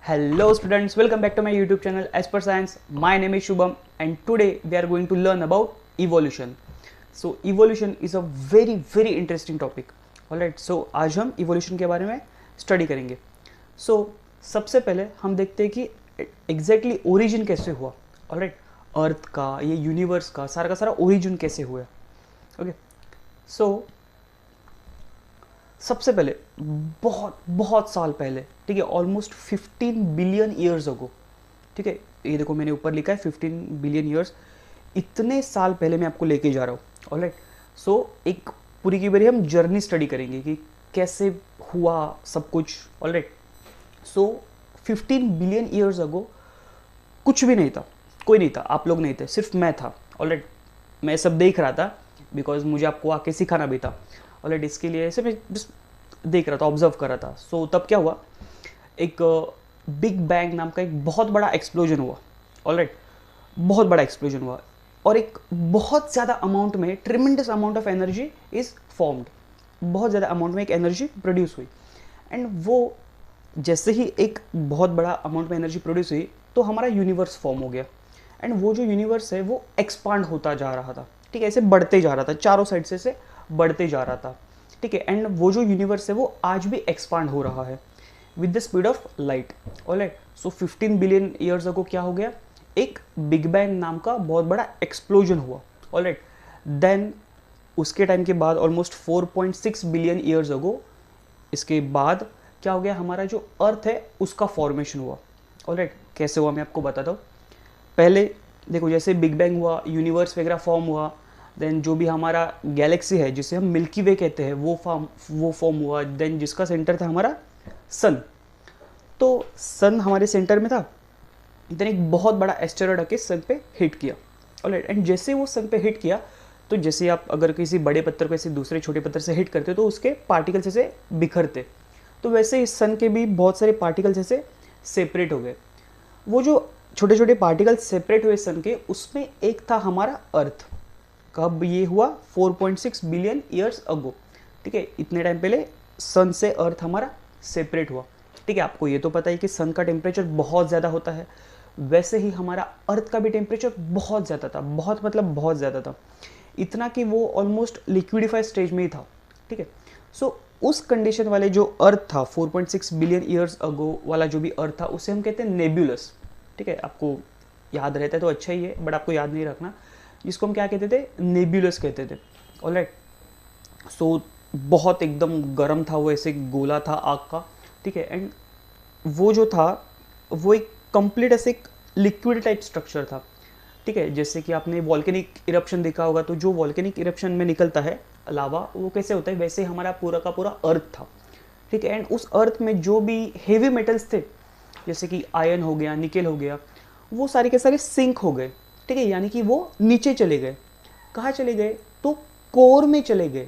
Hello students, welcome back to my YouTube channel As Per Science. My name is Shubham and today we are going to learn about evolution. So evolution is a very interesting topic. Alright, so आज हम evolution के बारे में study करेंगे. So सबसे पहले हम देखते हैं कि एग्जैक्टली ओरिजिन कैसे हुआ. ऑलराइट, अर्थ का, ये यूनिवर्स का सारा ओरिजिन कैसे हुआ. ओके, सो सबसे पहले बहुत साल पहले, ठीक है, ऑलमोस्ट 15 बिलियन ईयर्स अगो, ठीक है, ये देखो मैंने ऊपर लिखा है 15 बिलियन ईयर्स. इतने साल पहले मैं आपको लेके जा रहा हूँ. ऑलराइट, सो एक पूरी की पूरी हम जर्नी स्टडी करेंगे कि कैसे हुआ सब कुछ. ऑलराइट, सो 15 बिलियन ईयर्स अगो कुछ भी नहीं था, कोई नहीं था, आप लोग नहीं थे, सिर्फ मैं था. ऑलराइट, मैं सब देख रहा था बिकॉज मुझे आपको आके सिखाना भी था. ऑलराइट, इसके लिए ऐसे मैं बस देख रहा था, ऑब्जर्व कर रहा था. सो तब क्या हुआ, एक बिग बैंग नाम का एक बहुत बड़ा एक्सप्लोजन हुआ. ऑलराइट, बहुत बड़ा एक्सप्लोजन हुआ और एक बहुत ज़्यादा अमाउंट में, tremendous amount of energy is formed. बहुत ज़्यादा अमाउंट में एक एनर्जी प्रोड्यूस हुई. एंड वो जैसे ही एक बहुत बड़ा अमाउंट में एनर्जी प्रोड्यूस हुई तो हमारा यूनिवर्स फॉर्म हो गया. एंड वो जो यूनिवर्स है वो एक्सपांड होता जा रहा था. ठीक है, ऐसे बढ़ते जा रहा था, चारों साइड से बढ़ते जा रहा था. ठीक है, एंड वो जो यूनिवर्स है वो आज भी एक्सपांड हो रहा है with the speed of light. Alright, so 15 billion years ago क्या हो गया, एक बिग बैंग नाम का बहुत बड़ा एक्सप्लोजन हुआ. ऑलराइट, देन उसके टाइम के बाद ऑलमोस्ट 4.6 बिलियन ईयर्स अगो, इसके बाद क्या हो गया, हमारा जो अर्थ है उसका फॉर्मेशन हुआ. ऑलराइट, कैसे हुआ मैं आपको बताता हूँ. पहले देखो, जैसे बिग बैंग हुआ, यूनिवर्स वगैरह फॉर्म हुआ, देन जो भी हमारा गैलेक्सी है जिसे हम मिल्की वे कहते हैं वो फॉर्म हुआ. देन जिसका सेंटर था हमारा सन, तो सन हमारे सेंटर में था. देन एक बहुत बड़ा एस्टेरॉयड आके सन पे हिट किया. ऑलराइट, एंड जैसे वो सन पे हिट किया तो जैसे आप अगर किसी बड़े पत्थर को ऐसे दूसरे छोटे पत्थर से हिट करते तो उसके पार्टिकल्स ऐसे बिखरते, तो वैसे इस सन के भी बहुत सारे पार्टिकल्स ऐसे सेपरेट हो गए. वो जो छोटे छोटे पार्टिकल्स सेपरेट हुए सन के, उसमें एक था हमारा अर्थ. कब ये हुआ, 4.6 बिलियन ईयर्स अगो. ठीक है, इतने टाइम पहले सन से अर्थ हमारा सेपरेट हुआ. ठीक है, आपको ये तो पता है कि सन का टेम्परेचर बहुत ज़्यादा होता है, वैसे ही हमारा अर्थ का भी टेम्परेचर बहुत ज़्यादा था. बहुत मतलब बहुत ज़्यादा था, इतना कि वो ऑलमोस्ट लिक्विडिफाइड स्टेज में ही था. ठीक है, सो उस कंडीशन वाले जो अर्थ था 4.6 बिलियन ईयर्स अगो वाला जो भी अर्थ था, उसे हम कहते हैं नेब्यूलस. ठीक है, आपको याद रहता है तो अच्छा ही है, बट आपको याद नहीं रखना. जिसको हम क्या कहते थे, नेब्यूलस कहते थे. ऑलराइट, सो बहुत एकदम गर्म था वो, ऐसे गोला था आग का. ठीक है, एंड वो जो था वो एक कंप्लीट ऐसे एक लिक्विड टाइप स्ट्रक्चर था. ठीक है, जैसे कि आपने वॉल्केनिक इरप्शन देखा होगा, तो जो वॉल्केनिक इरप्शन में निकलता है लावा, वो कैसे होता है, वैसे हमारा पूरा का पूरा अर्थ था. ठीक है, एंड उस अर्थ में जो भी हेवी मेटल्स थे, जैसे कि आयरन हो गया, निकेल हो गया, वो सारे के सारे सिंक हो गए. ठीक है, यानी कि वो नीचे चले गए. कहाँ चले गए, तो कोर में चले गए.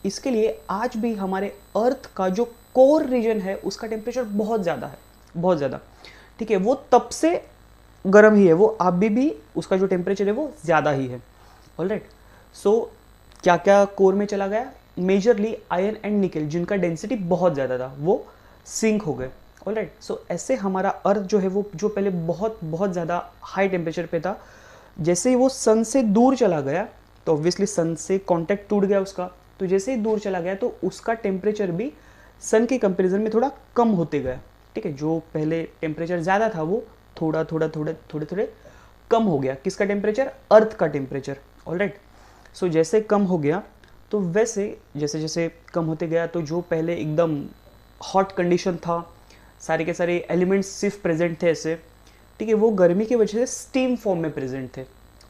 इसके लिए आज भी हमारे अर्थ का जो कोर रीजन है उसका टेम्परेचर बहुत ज़्यादा है, बहुत ज़्यादा. ठीक है, वो तब से गर्म ही है, वो अभी भी उसका जो टेम्परेचर है वो ज़्यादा ही है. ऑलराइट, सो क्या क्या कोर में चला गया, मेजरली आयरन एंड निकेल, जिनका डेंसिटी बहुत ज़्यादा था, वो सिंक हो गए. ऑलराइट, सो ऐसे हमारा अर्थ जो है वो जो पहले बहुत बहुत ज़्यादा हाई टेम्परेचर पे था, जैसे ही वो सन से दूर चला गया तो ऑब्वियसली सन से कांटेक्ट टूट गया उसका, तो जैसे ही दूर चला गया तो उसका टेम्परेचर भी सन के कंपैरिजन में थोड़ा कम होते गया. ठीक है, जो पहले टेम्परेचर ज़्यादा था वो थोड़ा थोड़े कम हो गया. किसका टेम्परेचर, अर्थ का टेम्परेचर. ऑलराइट, सो जैसे कम हो गया तो वैसे जैसे जैसे कम होते गया तो जो पहले एकदम हॉट कंडीशन था, सारे के सारे एलिमेंट्स सिर्फ प्रेजेंट थे ऐसे. ठीक है, वो गर्मी की वजह से स्टीम फॉर्म में प्रेजेंट थे.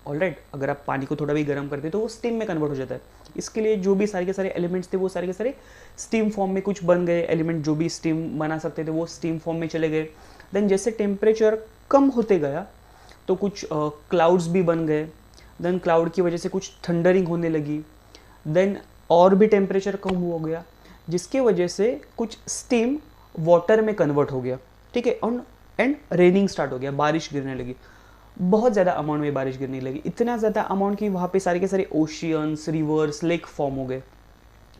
ऑलराइट, अगर आप पानी को थोड़ा भी गर्म करते तो वो स्टीम में कन्वर्ट हो जाता है. इसके लिए जो भी सारे के सारे एलिमेंट्स थे वो सारे के सारे स्टीम फॉर्म में कुछ बन गए. एलिमेंट जो भी स्टीम बना सकते थे वो स्टीम फॉर्म में चले गए. देन जैसे टेम्परेचर कम होते गया तो कुछ क्लाउड्स भी बन गए. देन क्लाउड की वजह से कुछ थंडरिंग होने लगी. देन और भी टेम्परेचर कम हो गया, जिसकी वजह से कुछ स्टीम वाटर में कन्वर्ट हो गया. ठीक है, एंड रेनिंग स्टार्ट हो गया, बारिश गिरने लगी. बहुत ज़्यादा अमाउंट में बारिश गिरने लगी, इतना ज़्यादा अमाउंट कि वहाँ पे सारे के सारे ओशियंस, रिवर्स, लेक फॉर्म हो गए.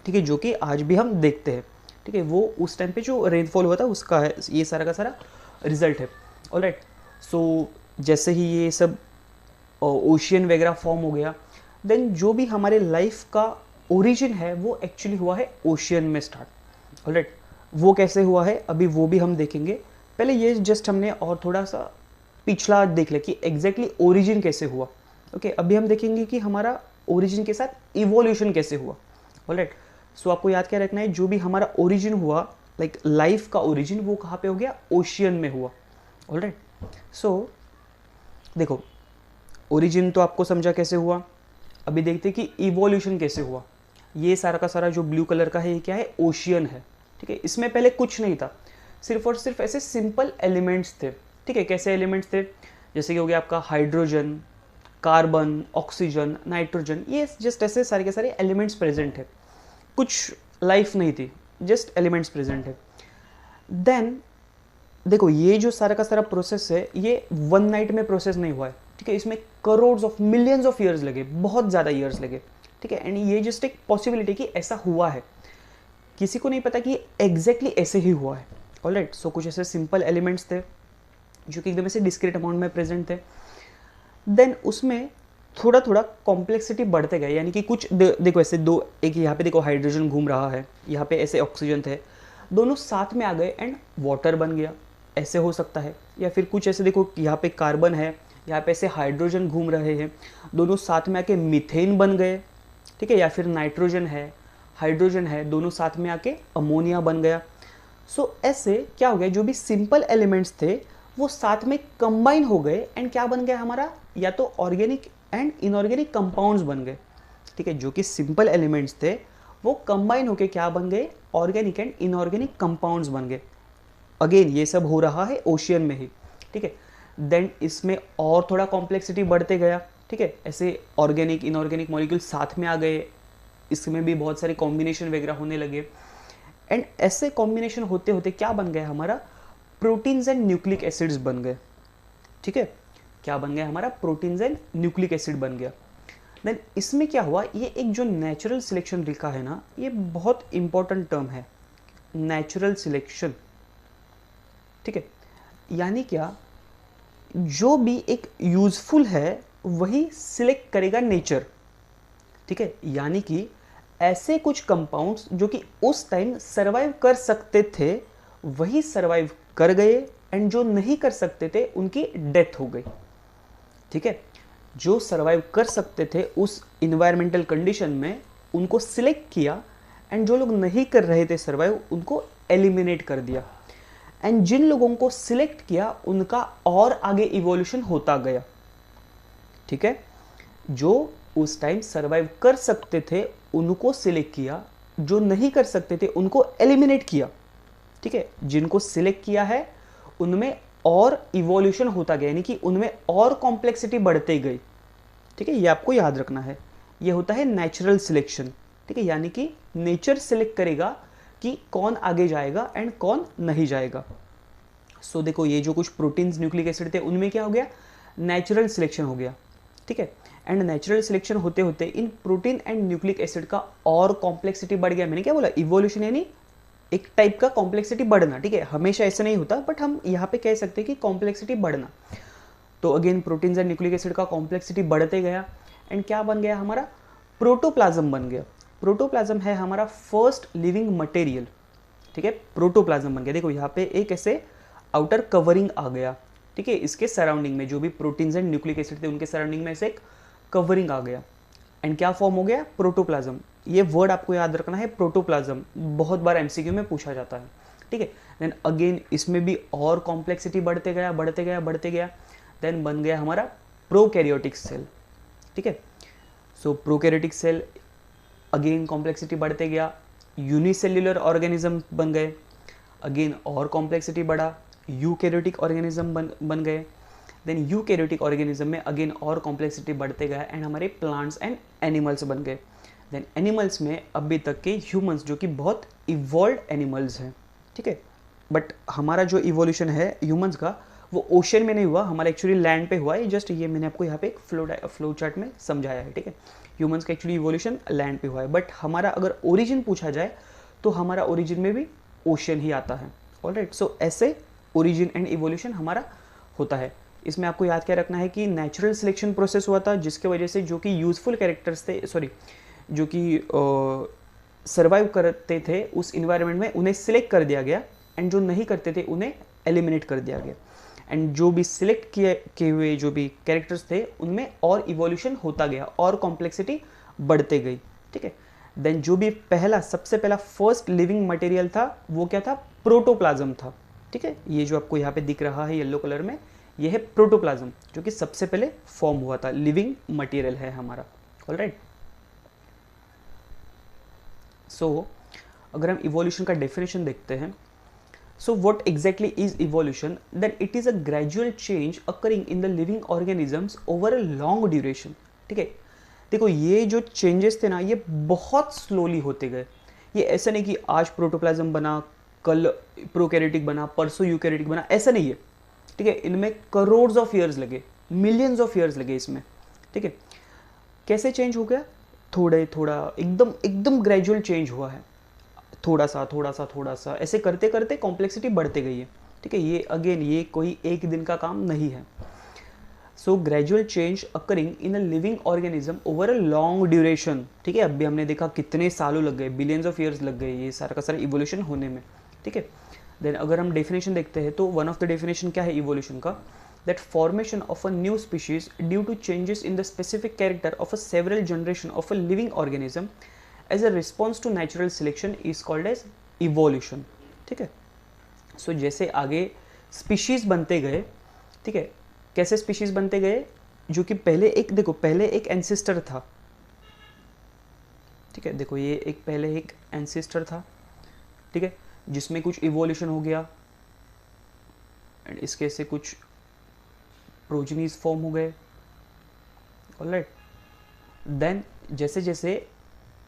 ठीक है, जो कि आज भी हम देखते हैं. ठीक है, वो उस टाइम पे जो रेनफॉल हुआ था उसका है ये सारा का सारा रिजल्ट है। ऑलराइट, सो जैसे ही ये सब ओशियन वगैरह फॉर्म हो गया, देन जो भी हमारे लाइफ का ओरिजिन है वो एक्चुअली हुआ है ओशियन में स्टार्ट। ऑलराइट, वो कैसे हुआ है अभी वो भी हम देखेंगे। पहले ये जस्ट हमने और थोड़ा सा पिछला देख लिया कि एग्जैक्टली ओरिजिन कैसे हुआ। ओके, अभी हम देखेंगे कि हमारा ओरिजिन के साथ इवोल्यूशन कैसे हुआ। ऑलराइट, सो आपको याद क्या रखना है, जो भी हमारा ओरिजिन हुआ, लाइक लाइफ का ओरिजिन, वो कहाँ पे हो गया, ओशियन में हुआ। ऑलराइट, सो देखो ओरिजिन तो आपको समझा कैसे हुआ, अभी देखते हैं कि इवोल्यूशन कैसे हुआ। ये सारा का सारा जो ब्लू कलर का है ये क्या है, ओशियन है। ठीक है, इसमें पहले कुछ नहीं था, सिर्फ और सिर्फ ऐसे सिंपल एलिमेंट्स थे। ठीक है, कैसे एलिमेंट्स थे, जैसे कि हो गया आपका हाइड्रोजन, कार्बन, ऑक्सीजन, नाइट्रोजन, ये जस्ट ऐसे सारे के सारे एलिमेंट्स प्रेजेंट है, कुछ लाइफ नहीं थी, जस्ट एलिमेंट्स प्रेजेंट है। देन देखो ये जो सारा का सारा प्रोसेस है ये वन नाइट में प्रोसेस नहीं हुआ है। ठीक है, इसमें crores of millions of years लगे, बहुत ज़्यादा ईयर्स लगे। ठीक है, एंड ये जस्ट एक पॉसिबिलिटी कि ऐसा हुआ है, किसी को नहीं पता कि एग्जैक्टली ऐसे ही हुआ है। ऑलराइट, सो कुछ ऐसे सिंपल एलिमेंट्स थे जो कि एकदम ऐसे डिस्क्रीट अमाउंट में प्रेजेंट थे। देन उसमें थोड़ा थोड़ा कॉम्प्लेक्सिटी बढ़ते गए, यानी कि कुछ देखो ऐसे दो, एक यहाँ पे देखो हाइड्रोजन घूम रहा है, यहाँ पे ऐसे ऑक्सीजन थे, दोनों साथ में आ गए एंड वाटर बन गया, ऐसे हो सकता है। या फिर कुछ ऐसे देखो यहाँ पे कार्बन है, यहाँ पे ऐसे हाइड्रोजन घूम रहे हैं, दोनों साथ में आके मीथेन बन गए। ठीक है, या फिर नाइट्रोजन है, हाइड्रोजन है, दोनों साथ में आके अमोनिया बन गया। सो ऐसे क्या हो गया, जो भी सिंपल एलिमेंट्स थे वो साथ में कंबाइन हो गए एंड क्या बन गया हमारा, या तो ऑर्गेनिक एंड इनऑर्गेनिक कंपाउंड्स बन गए। ठीक है, जो कि सिंपल एलिमेंट्स थे वो कंबाइन होके क्या बन गए, ऑर्गेनिक एंड इनऑर्गेनिक कंपाउंड्स बन गए। अगेन ये सब हो रहा है ओशियन में ही। ठीक है, देन इसमें और थोड़ा कॉम्प्लेक्सिटी बढ़ते गया। ठीक है, ऐसे ऑर्गेनिक इनऑर्गेनिक मॉलिक्यूल साथ में आ गए, इसमें भी बहुत सारे कॉम्बिनेशन वगैरह होने लगे एंड ऐसे कॉम्बिनेशन होते होते क्या बन गया हमारा, प्रोटीन्स एंड न्यूक्लिक एसिड्स बन गए। ठीक है, क्या बन गया हमारा, प्रोटीन्स एंड न्यूक्लिक एसिड बन गया। देन इसमें क्या हुआ, ये एक जो नेचुरल सिलेक्शन लिखा है ना, ये बहुत इंपॉर्टेंट टर्म है, नेचुरल सिलेक्शन। ठीक है, यानी क्या, जो भी एक यूजफुल है वही सिलेक्ट करेगा नेचर। ठीक है, यानी कि ऐसे कुछ कंपाउंड्स जो कि उस टाइम सरवाइव कर सकते थे वही सरवाइव कर गए एंड जो नहीं कर सकते थे उनकी डेथ हो गई। ठीक है, जो सरवाइव कर सकते थे उस इन्वायरमेंटल कंडीशन में उनको सिलेक्ट किया एंड जो लोग नहीं कर रहे थे सरवाइव उनको एलिमिनेट कर दिया एंड जिन लोगों को सिलेक्ट किया उनका और आगे इवोल्यूशन होता गया। ठीक है, जो उस टाइम सरवाइव कर सकते थे उनको सिलेक्ट किया, जो नहीं कर सकते थे उनको एलिमिनेट किया। ठीक है, जिनको सिलेक्ट किया है उनमें और इवोल्यूशन होता गया, यानी कि उनमें और कॉम्प्लेक्सिटी बढ़ते गई। ठीक है, ये आपको याद रखना है, ये होता है नेचुरल सिलेक्शन। ठीक है, यानी कि नेचर सिलेक्ट करेगा कि कौन आगे जाएगा एंड कौन नहीं जाएगा। सो देखो ये जो कुछ प्रोटीन्स न्यूक्लिक एसिड थे उनमें क्या हो गया, नेचुरल सिलेक्शन हो गया। ठीक है, एंड नेचुरल सिलेक्शन होते होते इन प्रोटीन एंड न्यूक्लिक एसिड का और कॉम्प्लेक्सिटी बढ़ गया। मैंने क्या बोला, इवोल्यूशन यानी एक टाइप का कॉम्प्लेक्सिटी बढ़ना। ठीक है, हमेशा ऐसा नहीं होता बट हम यहाँ पे कह सकते हैं कि कॉम्प्लेक्सिटी बढ़ना। तो again proteins and nucleic acid का कॉम्प्लेक्सिटी बढ़ते गया एंड क्या बन गया हमारा, प्रोटोप्लाज्म बन गया। प्रोटोप्लाज्म है हमारा फर्स्ट लिविंग मटेरियल। ठीक है, प्रोटोप्लाज्म बन गया। देखो यहाँ पे एक ऐसे आउटर कवरिंग आ गया। ठीक है, इसके सराउंडिंग में जो भी प्रोटीन्स एंड न्यूक्लिक एसिड थे उनके सराउंडिंग में ऐसे एक कवरिंग आ गया एंड क्या फॉर्म हो गया, प्रोटोप्लाज्म। ये वर्ड आपको याद रखना है, प्रोटोप्लाज्म, बहुत बार एमसीक्यू में पूछा जाता है। ठीक है, देन अगेन इसमें भी और कॉम्प्लेक्सिटी बढ़ते गया बढ़ते गया बढ़ते गया, देन बन गया हमारा प्रोकैरियोटिक सेल। ठीक है, so prokaryotic cell again complexity बढ़ते गया, यूनिसेल्युलर ऑर्गेनिज्म बन गए, अगेन और कॉम्प्लेक्सिटी बढ़ा, यूकैरियोटिक ऑर्गेनिज्म बन गए। देन यूकैरियोटिक ऑर्गेनिज्म में अगेन और कॉम्प्लेक्सिटी बढ़ते गया एंड हमारे प्लांट्स एंड एनिमल्स बन गए। देन एनिमल्स में अभी तक के ह्यूमंस जो कि बहुत इवॉल्व एनिमल्स हैं। ठीक है, बट हमारा जो इवोल्यूशन है ह्यूमंस का वो ओशन में नहीं हुआ, हमारा एक्चुअली लैंड पे हुआ है। जस्ट ये मैंने आपको यहाँ पे एक फ्लो चार्ट में समझाया है। ठीक है, ह्यूमंस का एक्चुअली इवोल्यूशन लैंड पे हुआ है, बट हमारा अगर ओरिजिन पूछा जाए तो हमारा ओरिजिन में भी ओशन ही आता है। ऑलराइट, सो ऐसे ओरिजिन एंड इवोल्यूशन हमारा होता है। इसमें आपको याद क्या रखना है कि नेचुरल सिलेक्शन प्रोसेस हुआ था, जिसके वजह से जो कि यूज़फुल कैरेक्टर्स थे, सॉरी, जो कि सर्वाइव करते थे उस इन्वायरमेंट में, उन्हें सिलेक्ट कर दिया गया, एंड जो नहीं करते थे उन्हें एलिमिनेट कर दिया गया। एंड जो भी सिलेक्ट किए हुए जो भी कैरेक्टर्स थे उनमें और इवोल्यूशन होता गया और कॉम्प्लेक्सिटी बढ़ते गई, ठीक है। देन जो भी सबसे पहला फर्स्ट लिविंग मटेरियल था वो क्या था, प्रोटोप्लाज्म था, ठीक है। ये जो आपको यहाँ पे दिख रहा है येलो कलर में, ये है प्रोटोप्लाज्म, जो कि सबसे पहले फॉर्म हुआ था, लिविंग मटेरियल है हमारा। ऑलराइट, सो अगर हम इवोल्यूशन का डेफिनेशन देखते हैं, so what exactly is evolution? Then it is a gradual change occurring in the living organisms over a long duration, ठीक है। देखो ये जो चेंजेस थे ना, ये बहुत स्लोली होते गए। ये ऐसा नहीं कि आज प्रोटोप्लाज्म बना, कल प्रोकैरियोटिक बना, परसों यूकैरियोटिक बना, ऐसा नहीं है, ठीक है। इनमें करोड्स ऑफ ईयर्स लगे, मिलियंस ऑफ ईयर्स लगे इसमें, ठीक है। कैसे चेंज हो गया, थोड़ा थोड़ा, एकदम एकदम ग्रेजुअल चेंज हुआ है, थोड़ा सा थोड़ा सा थोड़ा सा, ऐसे करते करते कॉम्प्लेक्सिटी बढ़ते गई है, ठीक है। ये अगेन ये कोई एक दिन का काम नहीं है। So gradual change occurring in a living organism over a long duration, ठीक है। अभी हमने देखा कितने सालों लग गए, बिलियंस ऑफ ईयर्स लग गए ये सारा का सारा इवोल्यूशन होने में, ठीक है। देन अगर हम डेफिनेशन देखते हैं तो वन ऑफ द डेफिनेशन क्या है इवोल्यूशन का, that formation of a new species due to changes in the specific character of a several generation of a living organism as a response to natural selection is called as evolution, ठीक है। सो जैसे आगे species बनते गए, ठीक है, कैसे species बनते गए, जो कि पहले एक, देखो पहले एक एंसेस्टर था, ठीक है। देखो ये एक पहले एक एंसेस्टर था, ठीक है, जिसमें कुछ इवोल्यूशन हो गया एंड इसके से कुछ प्रोजेनीज फॉर्म हो गए। ऑलराइट, देन जैसे जैसे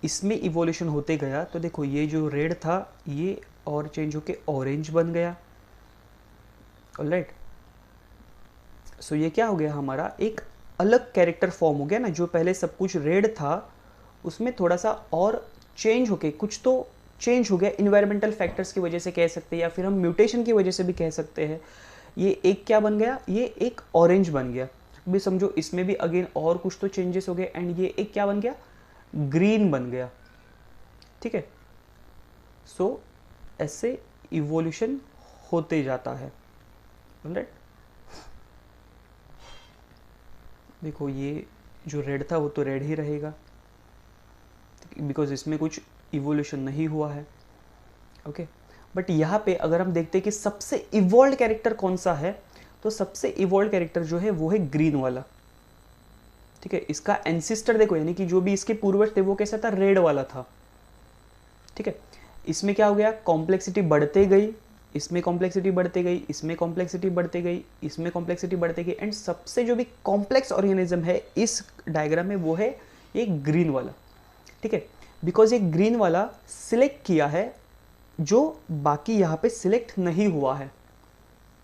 इसमें इवोल्यूशन होते गया तो देखो ये जो रेड था ये और चेंज होके ऑरेंज बन गया। ऑलराइट, सो ये क्या हो गया, हमारा एक अलग कैरेक्टर फॉर्म हो गया ना। जो पहले सब कुछ रेड था उसमें थोड़ा सा और चेंज होके कुछ तो चेंज हो गया, इन्वायरमेंटल फैक्टर्स की वजह से कह सकते हैं, या फिर हम म्यूटेशन की वजह से भी कह सकते हैं। ये एक क्या बन गया, ये एक ऑरेंज बन गया। भी समझो इसमें भी अगेन और कुछ तो चेंजेस हो गए एंड ये एक क्या बन गया, ग्रीन बन गया, ठीक है। सो ऐसे इवोल्यूशन होते जाता है। ऑलराइट, देखो ये जो रेड था वो तो रेड ही रहेगा बिकॉज इसमें कुछ इवोल्यूशन नहीं हुआ है। ओके, बट यहाँ पे अगर हम देखते हैं कि सबसे इवॉल्व कैरेक्टर कौन सा है, तो सबसे इवॉल्व कैरेक्टर जो है वो है ग्रीन वाला, ठीक है। इसका एंसिस्टर देखो, यानी कि जो भी इसके पूर्वज थे वो कैसा था, रेड वाला था, ठीक है। इसमें क्या हो गया, कॉम्प्लेक्सिटी बढ़ते गई, इसमें कॉम्प्लेक्सिटी बढ़ते गई, इसमें कॉम्प्लेक्सिटी बढ़ते गई, इसमें कॉम्प्लेक्सिटी बढ़ते गई, एंड सबसे जो भी कॉम्प्लेक्स ऑर्गेनिज्म है इस डायग्राम में वो है ये ग्रीन वाला, ठीक है। बिकॉज ये ग्रीन वाला सिलेक्ट किया है जो बाकी यहाँ पे सिलेक्ट नहीं हुआ है,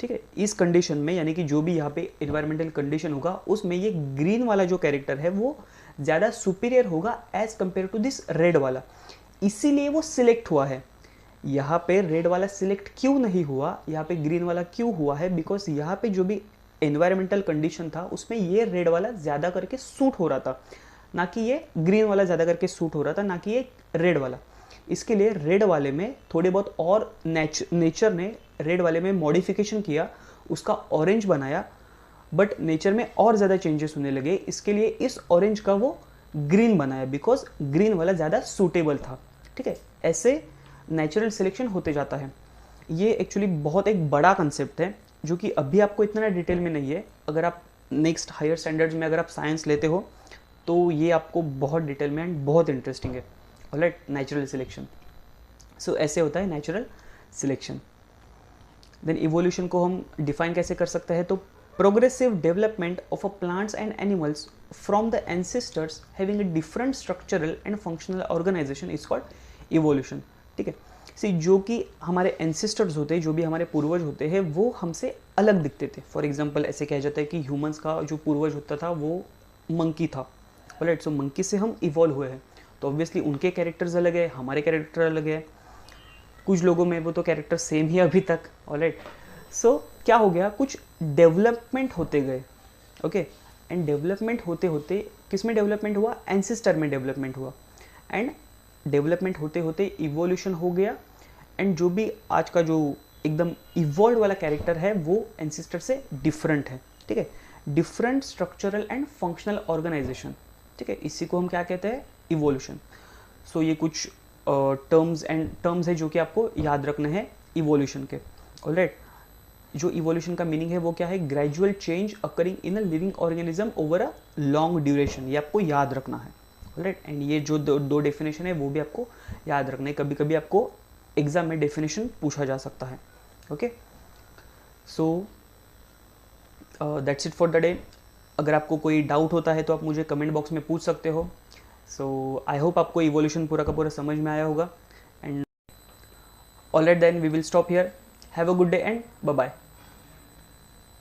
ठीक है। इस कंडीशन में यानी कि जो भी यहाँ पे इन्वायरमेंटल कंडीशन होगा उसमें ये ग्रीन वाला जो कैरेक्टर है वो ज़्यादा सुपीरियर होगा as compare to this red वाला, इसीलिए वो सिलेक्ट हुआ है। यहाँ पे रेड वाला सिलेक्ट क्यों नहीं हुआ, यहाँ पे ग्रीन वाला क्यों हुआ है, बिकॉज यहाँ पे जो भी एनवायरमेंटल कंडीशन था उसमें ये रेड वाला ज़्यादा करके सूट हो रहा था, ना कि ये ग्रीन वाला ज़्यादा करके सूट हो रहा था, ना कि ये रेड वाला। इसके लिए रेड वाले में थोड़े बहुत और नेचर ने रेड वाले में मॉडिफिकेशन किया, उसका ऑरेंज बनाया, बट नेचर में और ज़्यादा चेंजेस होने लगे, इसके लिए इस ऑरेंज का वो ग्रीन बनाया बिकॉज ग्रीन वाला ज़्यादा सूटेबल था, ठीक है। ऐसे नेचुरल सिलेक्शन होते जाता है। ये एक्चुअली बहुत एक बड़ा कंसेप्ट है जो कि अभी आपको इतना डिटेल में नहीं है। अगर आप नेक्स्ट हायर स्टैंडर्ड्स में अगर आप साइंस लेते हो तो ये आपको बहुत डिटेल में एंड बहुत इंटरेस्टिंग है। ऑलराइट, नेचुरल सिलेक्शन, सो ऐसे होता है नेचुरल सिलेक्शन। देन इवोल्यूशन को हम डिफाइन कैसे कर सकते हैं, तो progressive development of a plants and animals from the ancestors having a different structural and functional organization is called evolution, ठीक है। सी जो कि हमारे एंसेस्टर्स होते हैं, जो भी हमारे पूर्वज होते हैं, वो हमसे अलग दिखते थे। फॉर एग्जाम्पल ऐसे कहा जाता है कि ह्यूमंस का जो पूर्वज होता था वो मंकी था। ऑलराइट, सो मंकी से हम इवॉल्व हुए हैं, तो ऑब्वियसली उनके कैरेक्टर्स अलग है, हमारे कैरेक्टर अलग है, कुछ लोगों में वो तो कैरेक्टर सेम ही अभी तक। ऑलराइट, सो क्या हो गया, कुछ डेवलपमेंट होते गए, ओके। एंड डेवलपमेंट होते होते किस में डेवलपमेंट हुआ, एंसेस्टर में डेवलपमेंट हुआ। एंड डेवलपमेंट होते होते इवोल्यूशन हो गया। एंड जो भी आज का जो एकदम इवॉल्व वाला कैरेक्टर है वो एंसेस्टर से डिफरेंट है, ठीक है। Different structural and functional organization, ठीक है, इसी को हम क्या कहते हैं, इवोल्यूशन। सो ये कुछ टर्म्स है जो कि आपको याद रखने हैं इवोल्यूशन के। ऑलराइट, जो इवोल्यूशन का मीनिंग है वो क्या है, gradual change occurring in a living organism over a long duration, ये आपको याद रखना है। ऑलराइट, एंड ये जो दो डेफिनेशन है वो भी आपको याद रखना है, कभी कभी आपको एग्जाम में डेफिनेशन पूछा जा सकता है। Okay, so that's it for the day. अगर आपको कोई डाउट होता है तो आप मुझे कमेंट बॉक्स में पूछ सकते हो। सो आई होप आपको इवोल्यूशन पूरा का पूरा समझ में आया होगा। And alright then we will stop here. Have a good day and bye bye.